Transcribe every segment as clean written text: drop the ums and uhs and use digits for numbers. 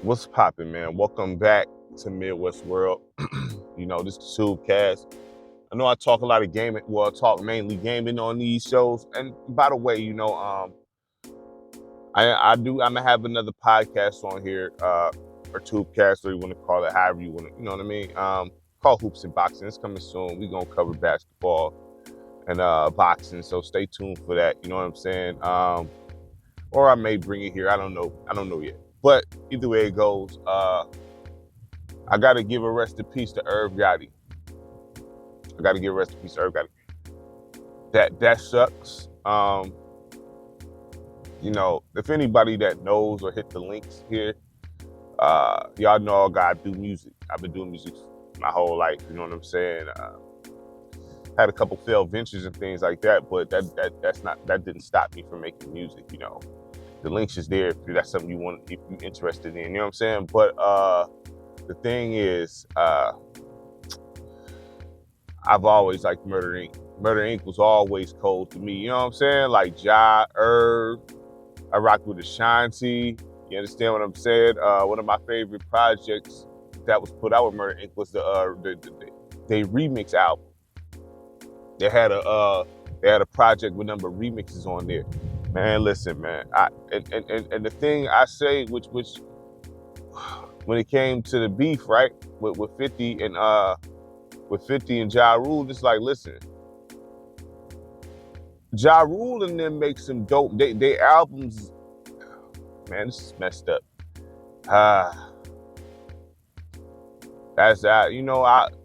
What's poppin', man? Welcome back to Midwest World. This is the Tubecast. I know I talk a lot of gaming. Well, I talk mainly gaming on these shows. And by the way, I'm gonna have another podcast on here, or Tubecast, or you want to call it however you want to. You know what I mean? Called Hoops and Boxing. It's coming soon. We're gonna cover basketball and boxing. So stay tuned for that. You know what I'm saying? Or I may bring it here. I don't know. I don't know yet. But either way it goes, I gotta give a rest in peace to Irv Gotti. I gotta give a rest in peace to Irv Gotti. That sucks. If anybody that knows or hit the links here, y'all know I do music. I've been doing music my whole life. You know what I'm saying? Had a couple failed ventures and things like that, but that didn't stop me from making music. The links is there if that's something if you're interested in. You know what I'm saying? But the thing is, I've always liked Murder Inc. Murder Inc. was always cold to me. You know what I'm saying? Like Ja, Irv, I rocked with Ashanti. You understand what I'm saying? One of my favorite projects that was put out with Murder Inc. was the remix album. They had a project with a number of remixes on there. Man, listen, man. And the thing I say, which when it came to the beef, right, with 50 and Ja Rule, it's like, listen, Ja Rule and them make some dope. They albums, man, this is messed up. That's that.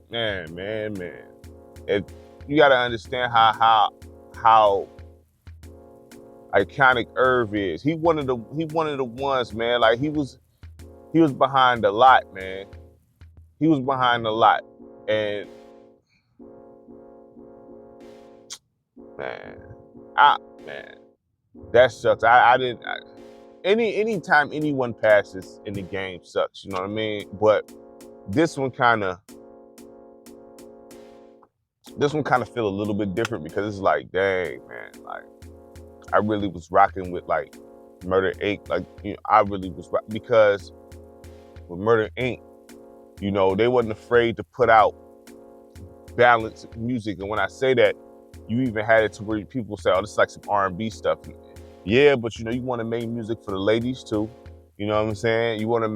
Man. If you gotta understand how iconic Irv is. He one of the ones, man. Like he was behind a lot, man. He was behind a lot, and man, that sucks. Anytime anyone passes in the game sucks. You know what I mean? But this one kind of feel a little bit different because it's like, dang, man, like I really was rocking with like Murder Inc. Like, I really was because with Murder Inc., they wasn't afraid to put out balanced music. And when I say that, you even had it to where people say, oh, this is like some R&B stuff. Yeah, but you want to make music for the ladies too. You know what I'm saying? You want to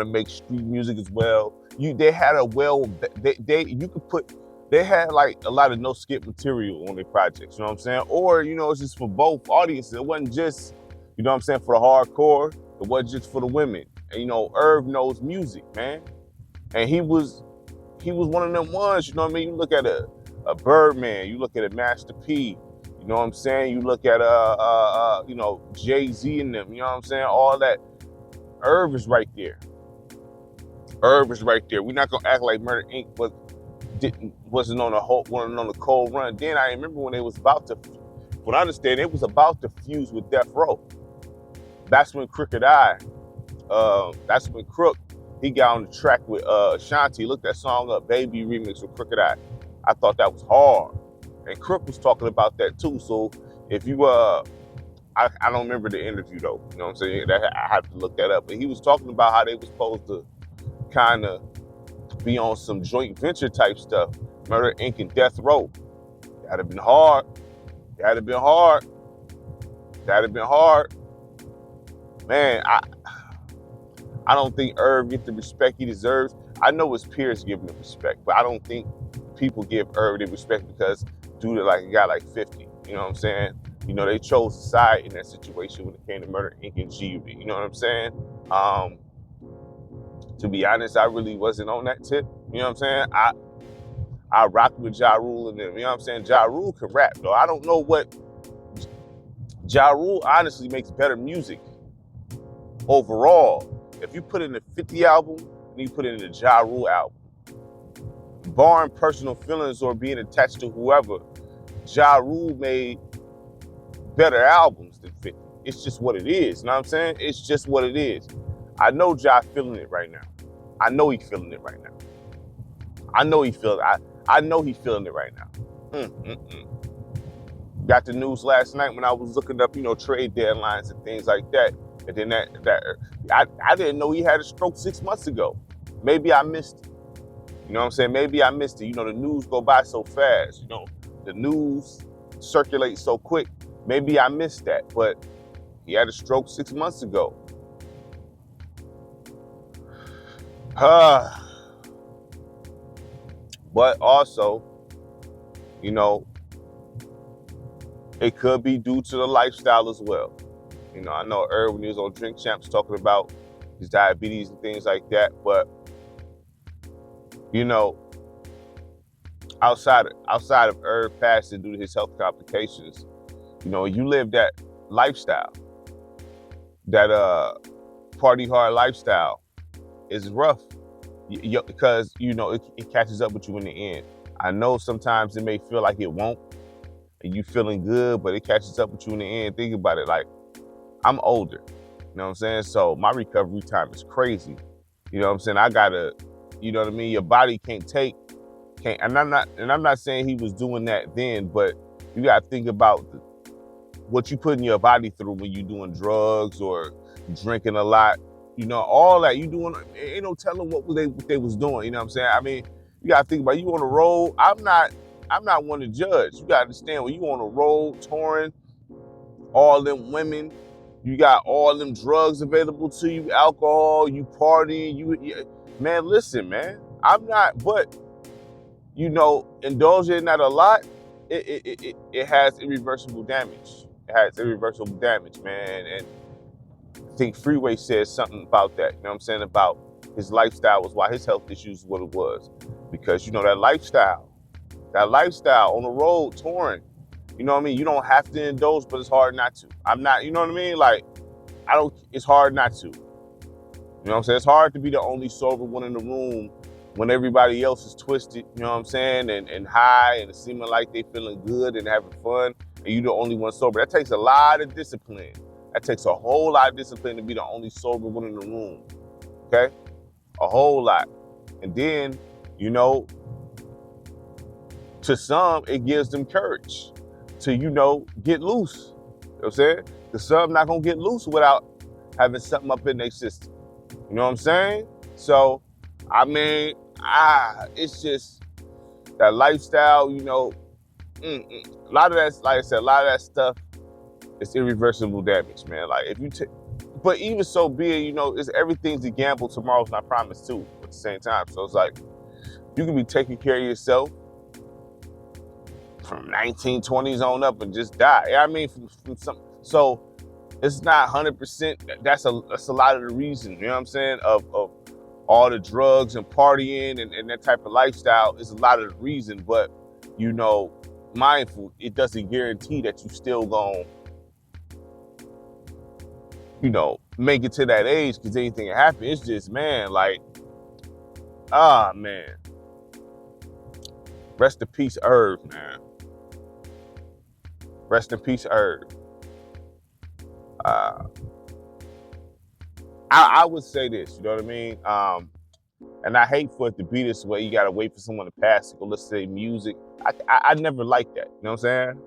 make street music as well. They had they had like a lot of no skip material on their projects, you know what I'm saying? Or, it's just for both audiences. It wasn't just, you know what I'm saying, for the hardcore. It wasn't just for the women. And, Irv knows music, man. And he was one of them ones, you know what I mean? You look at a Birdman, you look at a Master P, you know what I'm saying? You look at Jay-Z and them, you know what I'm saying? All that. Irv is right there. Irv is right there. We're not gonna act like Murder Inc. wasn't on the cold run. Then I remember when it was about to, what I understand, it was about to fuse with Death Row. That's when Crooked Eye, that's when Crook, he got on the track with Ashanti. Look that song up, Baby remix with Crooked Eye. I thought that was hard. And Crook was talking about that too. So if you, I don't remember the interview though, you know what I'm saying? I have to look that up. But he was talking about how they was supposed to kind of be on some joint venture type stuff. Murder Inc. and Death Row. That'd have been hard. Man, I don't think Irv gets the respect he deserves. I know his peers give him the respect, but I don't think people give Irv the respect because dude like a guy like 50. You know what I'm saying? They chose a side in that situation when it came to Murder Inc. and G-Unit. You know what I'm saying? To be honest, I really wasn't on that tip. You know what I'm saying? I rocked with Ja Rule and them. You know what I'm saying? Ja Rule can rap, though. I don't know what... Ja Rule honestly makes better music overall. If you put in the 50 album, and you put it in the Ja Rule album, barring personal feelings or being attached to whoever, Ja Rule made better albums than 50. It's just what it is. You know what I'm saying? It's just what it is. I know Ja feeling it right now. I know he's feeling it right now. I know he's feeling it right now. Got the news last night when I was looking up, trade deadlines and things like that. And then I didn't know he had a stroke 6 months ago. Maybe I missed it. You know what I'm saying? Maybe I missed it. You know, the news go by so fast. You know, the news circulates so quick. Maybe I missed that, but he had a stroke 6 months ago. But also, you know, it could be due to the lifestyle as well. You know, I know Irv, when he was on Drink Champs, talking about his diabetes and things like that, but you know, outside of Irv passing due to his health complications, you know, you live that lifestyle, that party hard lifestyle is rough because you know it catches up with you in the end. I know sometimes it may feel like it won't, and you feeling good, but it catches up with you in the end. Think about it, like I'm older, you know what I'm saying? So my recovery time is crazy. You know what I'm saying? I gotta, you know what I mean? Your body can't, and I'm not saying he was doing that then, but you gotta think about what you putting your body through when you doing drugs or drinking a lot. You know, all that you doing, ain't no telling what they was doing. You know what I'm saying? I mean, you gotta think about, you on the road. I'm not one to judge. You gotta understand, when you on the road touring, all them women, you got all them drugs available to you, alcohol, you partying, man, listen, man. I'm not, but you know, indulging in that a lot, it has irreversible damage. It has irreversible damage, man. And I think Freeway said something about that, you know what I'm saying, about his lifestyle was why his health issues what it was. Because, you know, that lifestyle on the road, touring, you know what I mean? You don't have to indulge, but it's hard not to. I'm not, you know what I mean? Like, it's hard not to. You know what I'm saying? It's hard to be the only sober one in the room when everybody else is twisted, you know what I'm saying, and high and seeming like they feeling good and having fun, and you the only one sober. That takes a lot of discipline. That takes a whole lot of discipline to be the only sober one in the room, okay? A whole lot. And then, you know, to some, it gives them courage to, you know, get loose. You know what I'm saying? Because some not gonna get loose without having something up in their system. You know what I'm saying? So, I mean, it's just that lifestyle, you know, a lot of that, like I said, a lot of that stuff is irreversible damage, man. Like, if you take, but even so be it, you know, everything's a gamble, tomorrow's not promised too, at the same time. So it's like, you can be taking care of yourself from 1920s on up and just die. I mean, from some, so it's not 100%, that's a lot of the reason, you know what I'm saying, of all the drugs and partying and that type of lifestyle is a lot of the reason, but, you know, mindful, it doesn't guarantee that you still gonna, you know, make it to that age, because anything can happen. It's just, man, like, man. Rest in peace, Irv, man. Rest in peace, Irv. I would say this, you know what I mean? And I hate for it to be this way. You gotta wait for someone to pass to go listen to their music. I never liked that, you know what I'm saying?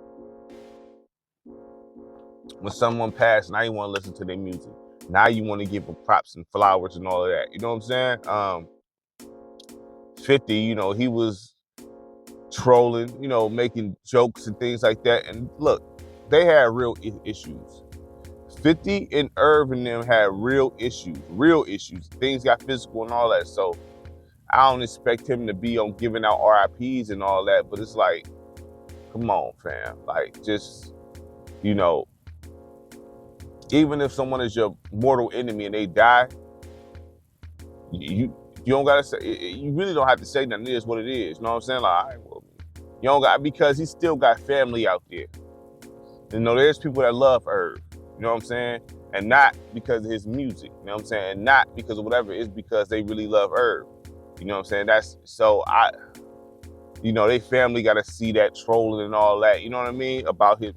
When someone passed, now you wanna listen to their music. Now you wanna give them props and flowers and all of that, you know what I'm saying? 50, you know, he was trolling, you know, making jokes and things like that. And look, they had real issues. 50 and Irv and them had real issues. Things got physical and all that. So I don't expect him to be on giving out RIPs and all that, but it's like, come on, fam. Like, just, you know, even if someone is your mortal enemy and they die, you don't gotta say, you really don't have to say nothing. It is what it is. You know what I'm saying? Like, all right, well, you don't got, because he still got family out there. You know, there's people that love Irv. You know what I'm saying? And not because of his music. You know what I'm saying? And not because of whatever. It's because they really love Irv. You know what I'm saying? That's, so you know, they family got to see that trolling and all that. You know what I mean? About him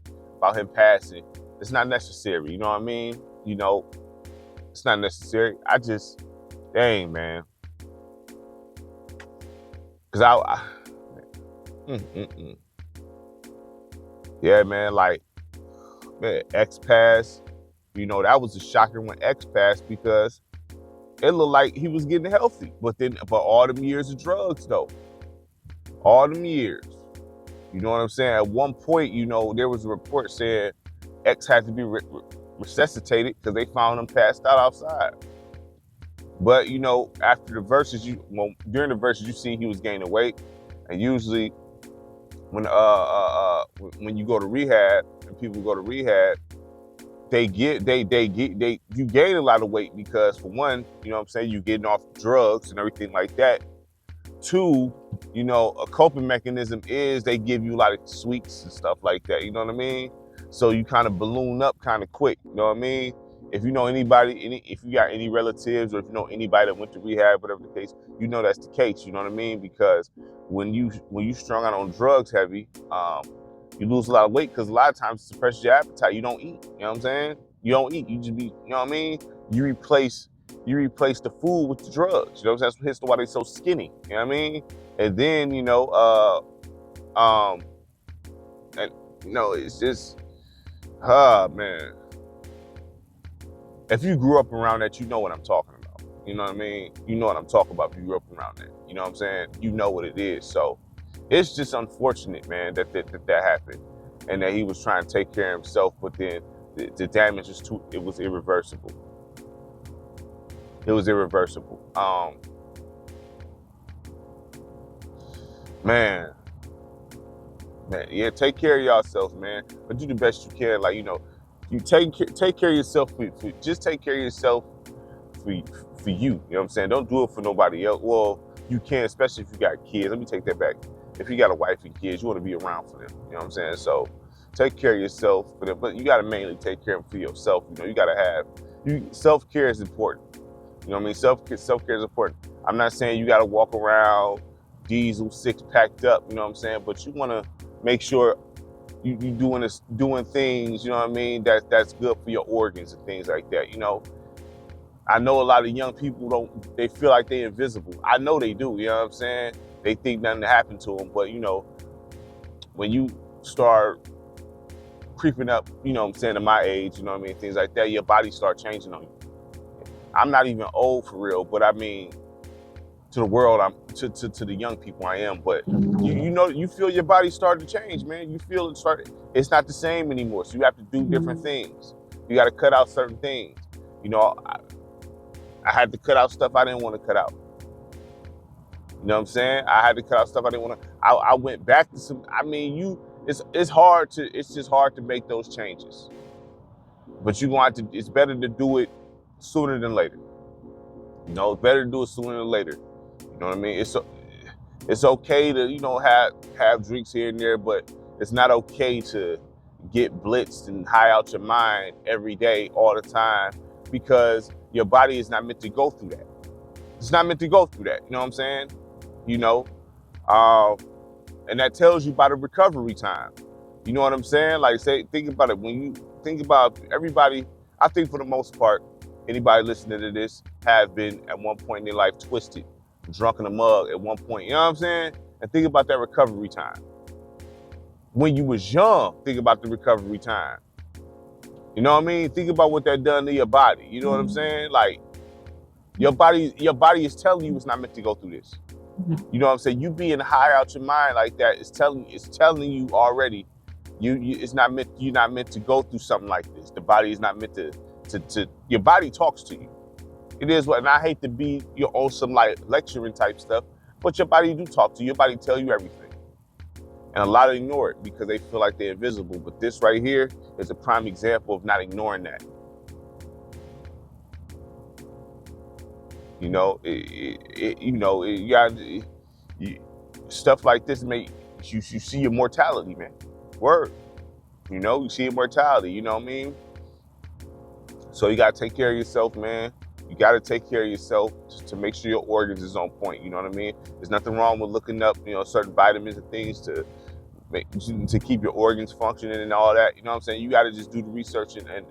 passing. It's not necessary. You know what I mean? You know, it's not necessary. I just, dang, man. Cause yeah, man, like, man, X passed. You know, that was a shocker when X passed because it looked like he was getting healthy. But all them years of drugs though, all them years. You know what I'm saying? At one point, you know, there was a report saying X had to be resuscitated because they found him passed out outside. But you know, after the verses, during the verses, you see he was gaining weight, and usually when you go to rehab and people go to rehab, you gain a lot of weight because for one, you know what I'm saying, you getting off drugs and everything like that. Two, you know, a coping mechanism is they give you a lot of sweets and stuff like that, you know what I mean? So you kind of balloon up kind of quick, you know what I mean? If you know anybody, if you got any relatives or if you know anybody that went to rehab, whatever the case, you know that's the case, you know what I mean? Because when you strung out on drugs heavy, you lose a lot of weight because a lot of times it suppresses your appetite. You don't eat, you know what I'm saying? You don't eat, you just be, you know what I mean? You replace the food with the drugs, you know what I'm saying? That's why they're so skinny, you know what I mean? And then, you know, and you know, it's just, man. If you grew up around that, you know what I'm talking about. You know what I mean? You know what I'm talking about if you grew up around that. You know what I'm saying? You know what it is. So it's just unfortunate, man, that happened. And that he was trying to take care of himself, but then the damage it was irreversible. It was irreversible. Man, yeah, take care of yourselves, man. But do the best you can. Like, you know, you take care of yourself. Just take care of yourself for you. You know what I'm saying? Don't do it for nobody else. Well, you can, especially if you got kids. Let me take that back. If you got a wife and kids, you want to be around for them. You know what I'm saying? So take care of yourself for them, but you got to mainly take care of them for yourself. You know, you got to have self-care is important. You know what I mean? Self-care is important. I'm not saying you got to walk around diesel, six packed up. You know what I'm saying? But you want to make sure you doing things, you know what I mean, that's good for your organs and things like that. You know, I know a lot of young people they feel like they're invisible. I know they do, you know what I'm saying? They think nothing happened to them, but you know, when you start creeping up, you know what I'm saying, to my age, you know what I mean, things like that, your body start changing on you. I'm not even old for real, but I mean, to the world, to the young people I am, but you know, you feel your body start to change, man. You feel it start, it's not the same anymore. So you have to do different things. You got to cut out certain things. You know, I had to cut out stuff I didn't want to cut out. You know what I'm saying? I had to cut out stuff I didn't want to. I went back to some. I mean, it's just hard to make those changes. But you gonna have to. It's better to do it sooner than later. You know, it's better to do it sooner than later. You know what I mean? It's okay to, you know, have drinks here and there, but it's not okay to get blitzed and high out your mind every day, all the time, because your body is not meant to go through that. It's not meant to go through that. You know what I'm saying? You know, and that tells you about the recovery time. You know what I'm saying? Like, think about it. When you think about everybody, I think for the most part, anybody listening to this have been at one point in their life twisted, drunk in a mug at one point. You know what I'm saying? And think about that recovery time. When you was young, think about the recovery time. You know what I mean? Think about what that done to your body. You know what I'm saying? Like, your body is telling you it's not meant to go through this. You know what I'm saying? You being high out your mind like that is telling you already, you're not meant to go through something like this. The body is not meant to your body talks to you. It is what, and I hate to be on some like lecturing type stuff, but your body do talk to you. Your body tell you everything. And a lot of ignore it because they feel like they're invisible. But this right here is a prime example of not ignoring that. You know, stuff like this make you see your mortality, man. Word. You know, you see your mortality, you know what I mean? So you gotta take care of yourself, man. You gotta take care of yourself just to make sure your organs is on point, you know what I mean? There's nothing wrong with looking up, you know, certain vitamins and things to keep your organs functioning and all that, you know what I'm saying? You gotta just do the research and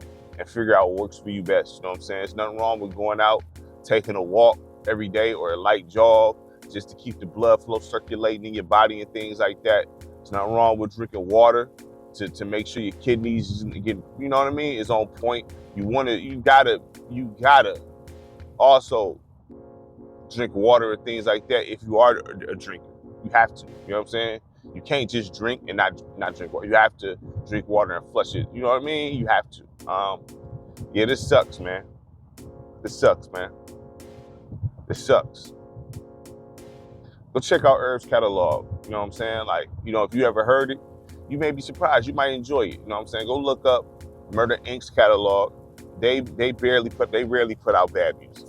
figure out what works for you best, you know what I'm saying? There's nothing wrong with going out, taking a walk every day or a light jog just to keep the blood flow circulating in your body and things like that. There's nothing wrong with drinking water. to make sure your kidneys get, you know what I mean, is on point. You gotta also drink water and things like that if you are a drinker. You have to. You know what I'm saying? You can't just drink and not drink water. You have to drink water and flush it. You know what I mean? You have to. Yeah, this sucks, man. This sucks, man. This sucks. Go check out Irv's catalog. You know what I'm saying? Like, you know, if you ever heard it, you may be surprised. You might enjoy it. You know what I'm saying? Go look up Murder Inc.'s catalog. They rarely put out bad music.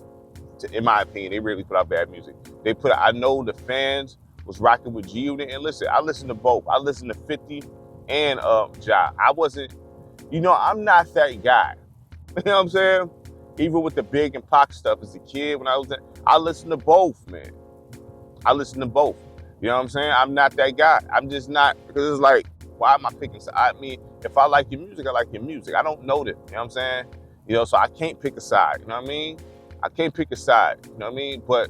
In my opinion, they rarely put out bad music. I know the fans was rocking with G Unit, and listen, I listened to both. I listened to 50 and Ja. I wasn't, you know, I'm not that guy. You know what I'm saying? Even with the Big and Pac stuff as a kid, when I listened to both, man. I listen to both. You know what I'm saying? I'm not that guy. I'm just not, because it's like, why am I picking? I mean, if I like your music, I like your music. I don't know that. You know what I'm saying? You know, so I can't pick a side. You know what I mean? I can't pick a side. You know what I mean? But,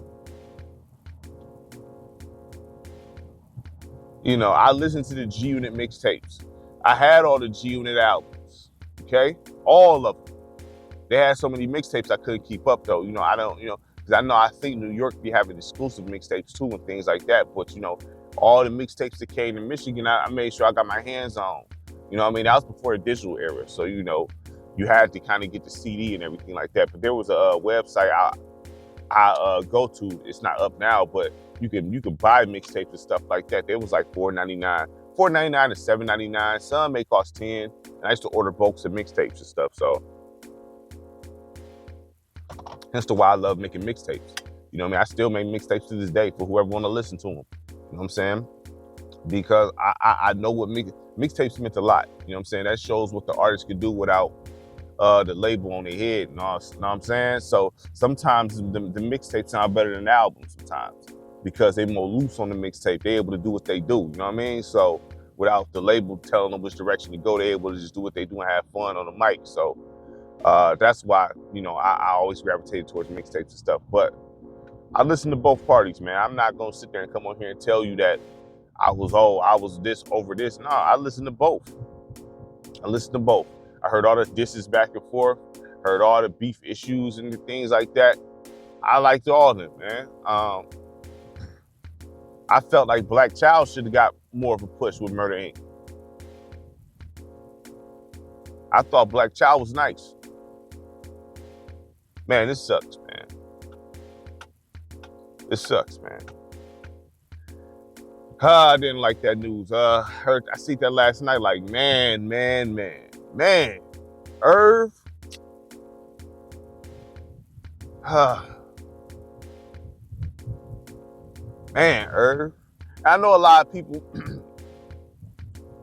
you know, I listened to the G Unit mixtapes. I had all the G Unit albums. Okay? All of them. They had so many mixtapes I couldn't keep up, though. You know, I don't, you know, because I think New York be having exclusive mixtapes too and things like that. But, you know, all the mixtapes that came to Michigan, I made sure I got my hands on. You know what I mean? That was before the digital era. So, you know, you had to kind of get the CD and everything like that. But there was a website I go to. It's not up now, but you can buy mixtapes and stuff like that. It was like $4.99 to $7.99. Some may cost $10. And I used to order bulks of mixtapes and stuff. So that's why I love making mixtapes. You know what I mean? I still make mixtapes to this day for whoever want to listen to them. You know what I'm saying? Because I know what mixtapes meant a lot. You know what I'm saying? That shows what the artist could do without the label on their head. You know what I'm saying? So sometimes the mixtapes sound better than the album sometimes because they're more loose on the mixtape. They're able to do what they do. You know what I mean? So without the label telling them which direction to go, they're able to just do what they do and have fun on the mic. So that's why, you know, I always gravitated towards mixtapes and stuff. But I listen to both parties, man. I'm not gonna sit there and come on here and tell you that I was this over this. No, I listen to both. I heard all the disses back and forth, heard all the beef issues and the things like that. I liked all of them, man. I felt like Black Child should have got more of a push with Murder Inc. I thought Black Child was nice. Man, this sucks, man. This sucks, man. I didn't like that news. I see that last night, like, man. Irv. Man, Irv. I know a lot of people,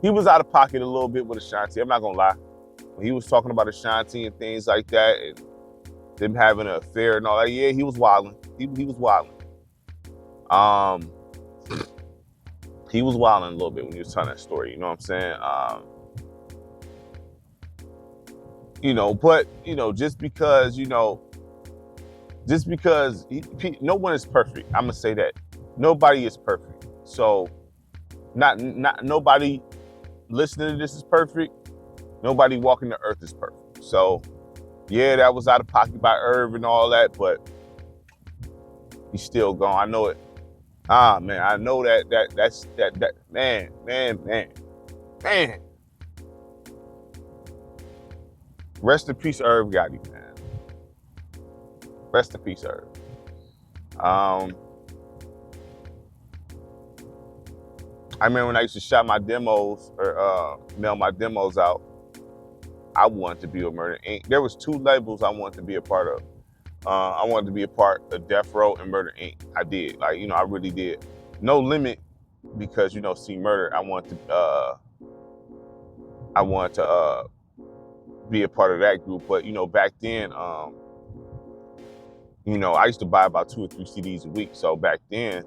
he was out of pocket a little bit with Ashanti. I'm not gonna lie. When he was talking about Ashanti and things like that, and them having an affair and all that, yeah, he was wilding. He was wilding. He was wilding a little bit when he was telling that story, you know what I'm saying? You know, but, you know, just because no one is perfect. I'm gonna say that. Nobody is perfect. So not nobody listening to this is perfect. Nobody walking the earth is perfect. So yeah, that was out of pocket by Irv and all that, but he's still gone. I know it. Man, I know that's man. Rest in peace, Irv Gotti, man. Rest in peace, Irv. I remember when I used to shop my demos or mail my demos out, I wanted to be with Murder Inc. There was 2 labels I wanted to be a part of. I wanted to be a part of Death Row and Murder Inc. I did, like, you know, I really did. No Limit, because, you know, see Murder, I wanted to be a part of that group. But, you know, back then, you know, I used to buy about 2 or 3 CDs a week. So back then,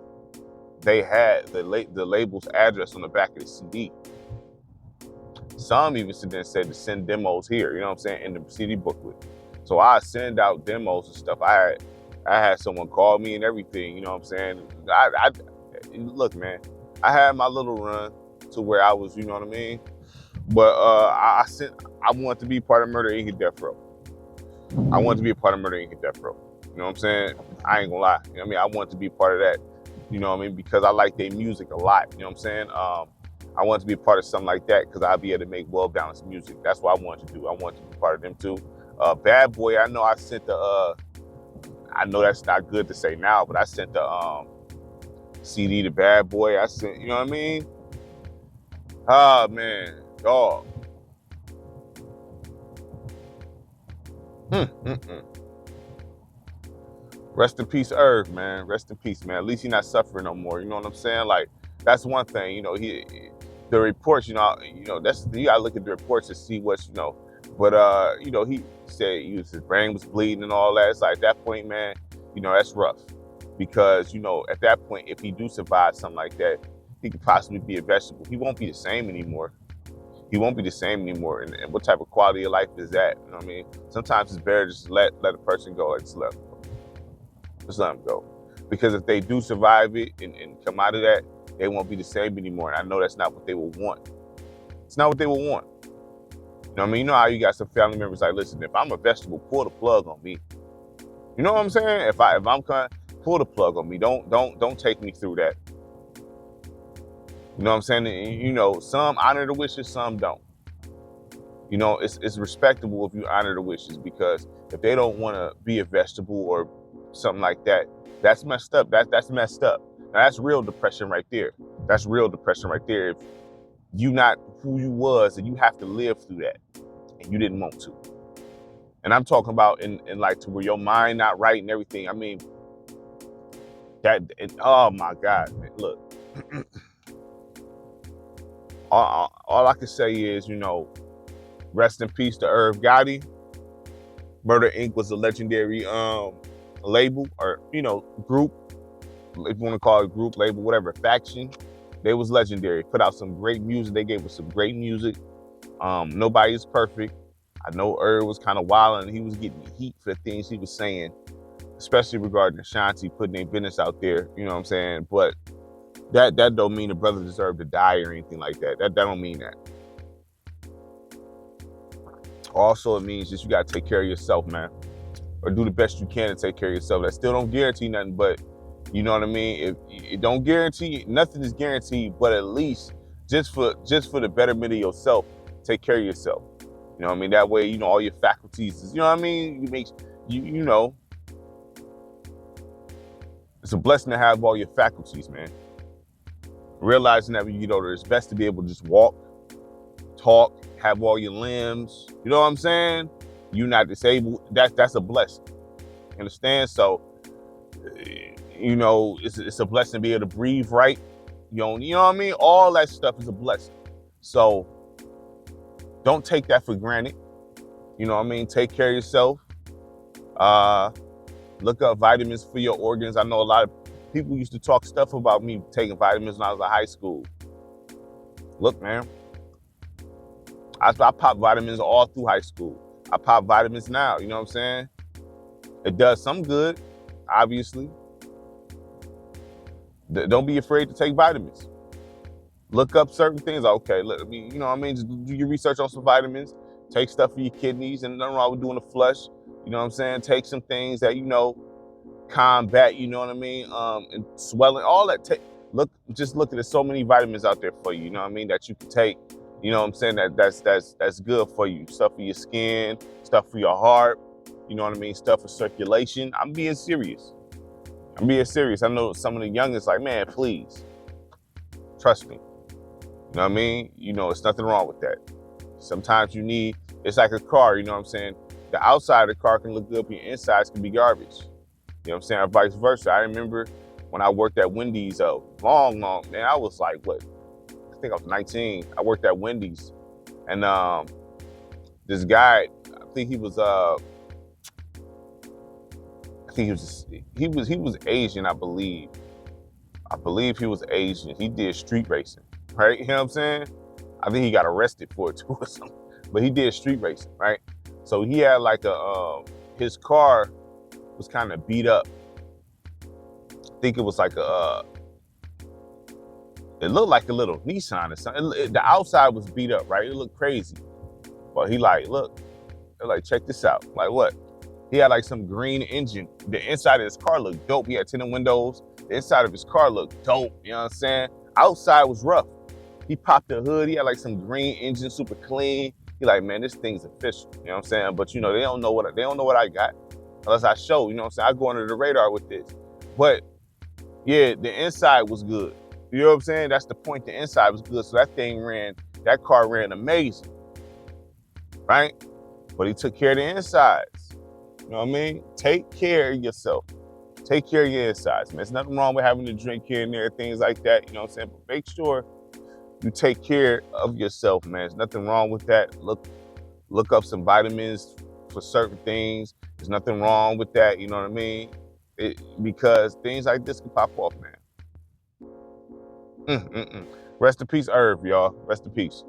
they had the label's address on the back of the CD. Some even sit there and said to send demos here, you know what I'm saying, in the CD booklet. So I send out demos and stuff. I had someone call me and everything, you know what I'm saying? Look, man, I had my little run to where I was, you know what I mean, But I want to be part of Murder Inc. and Death Row. I want to be a part of Murder Inc. and Death Row. You know what I'm saying? I ain't gonna lie. You know what I mean? I want to be part of that. You know what I mean? Because I like their music a lot. You know what I'm saying? I want to be a part of something like that because I'll be able to make well-balanced music. That's what I want to do. I want to be part of them too. Bad Boy, I know I sent the I know that's not good to say now, but I sent the CD to Bad Boy. I sent, you know what I mean? Ah, man, dog. Rest in peace, Irv, man. Rest in peace, man. At least he's not suffering no more. You know what I'm saying? Like, that's one thing. You know, the reports. That's you gotta look at the reports to see what's, But he said his brain was bleeding and all that. It's like at that point, man, that's rough. Because at that point, if he do survive something like that, he could possibly be a vegetable. He won't be the same anymore. He won't be the same anymore. And what type of quality of life is that? You know what I mean? Sometimes it's better just let a person go. Just let them go. Because if they do survive it and come out of that, they won't be the same anymore. And I know that's not what they will want. It's not what they will want. You know what I mean? You know how you got some family members like, listen, if I'm a vegetable, pull the plug on me. You know what I'm saying? If I'm kind, pull the plug on me. Don't take me through that. You know what I'm saying? And, some honor the wishes, some don't. It's respectable if you honor the wishes, because if they don't want to be a vegetable or something like that, that's messed up. That's messed up. Now that's real depression right there. That's real depression right there. If you not who you was and you have to live through that and you didn't want to. And I'm talking about in like to where your mind not right and everything. I mean, oh my God, man, look. all I can say is, rest in peace to Irv Gotti. Murder Inc. was a legendary label or, group. If you want to call it a group, label, whatever, faction. They was legendary. Put out some great music. They gave us some great music. Nobody is perfect. I know Irv was kind of wild and he was getting heat for the things he was saying, especially regarding Ashanti putting their business out there. You know what I'm saying? But that don't mean the brother deserved to die or anything like that. That don't mean that. Also, it means just you got to take care of yourself, man. Or do the best you can to take care of yourself. That still don't guarantee nothing, but you know what I mean? If it don't guarantee, nothing is guaranteed, but at least just for the betterment of yourself, take care of yourself. You know what I mean? That way, all your faculties, you know what I mean? It's a blessing to have all your faculties, man. Realizing that, it's best to be able to just walk, talk, have all your limbs. You know what I'm saying? You're not disabled. That's a blessing. You understand? So, it's a blessing to be able to breathe right. You know what I mean? All that stuff is a blessing. So don't take that for granted. You know what I mean? Take care of yourself. Look up vitamins for your organs. I know a lot of people used to talk stuff about me taking vitamins when I was in high school. Look, man, I pop vitamins all through high school. I pop vitamins now, you know what I'm saying? It does some good, obviously. Don't be afraid to take vitamins. Look up certain things. Okay, just do your research on some vitamins. Take stuff for your kidneys, and nothing wrong with doing a flush. You know what I'm saying? Take some things that, combat, you know what I mean? And swelling, all that. Just look at it. So many vitamins out there for you, you know what I mean, that you can take. You know what I'm saying? That's good for you. Stuff for your skin, stuff for your heart, you know what I mean? Stuff for circulation. I'm being serious. I know some of the youngest like, man, please. Trust me. You know what I mean? It's nothing wrong with that. Sometimes it's like a car, you know what I'm saying? The outside of the car can look good, but your insides can be garbage. You know what I'm saying? Or vice versa. I remember when I worked at Wendy's, long, man, I was like, I think I was 19. I worked at Wendy's. And this guy, I think he was Asian, I believe. I believe he was Asian. He did street racing, right? You know what I'm saying? I think he got arrested for it too or something. But he did street racing, right? So he had like his car was kind of beat up. I think it was like It looked like a little Nissan or something. The outside was beat up, right? It looked crazy. But he like, look, like, check this out. Like what? He had like some green engine. The inside of his car looked dope. He had tinted windows. The inside of his car looked dope. You know what I'm saying? Outside was rough. He popped the hood. He had like some green engine, super clean. He like, man, this thing's official. You know what I'm saying? But you know, they don't know what I got unless I show. You know what I'm saying? I go under the radar with this. But yeah, the inside was good. You know what I'm saying? That's the point. The inside was good. So that car ran amazing, right? But he took care of the insides. You know what I mean? Take care of yourself. Take care of your insides, man. There's nothing wrong with having to drink here and there, things like that. You know what I'm saying? But make sure you take care of yourself, man. There's nothing wrong with that. Look up some vitamins for certain things. There's nothing wrong with that. You know what I mean? Because things like this can pop off, man. Rest in peace, Irv, y'all. Rest in peace.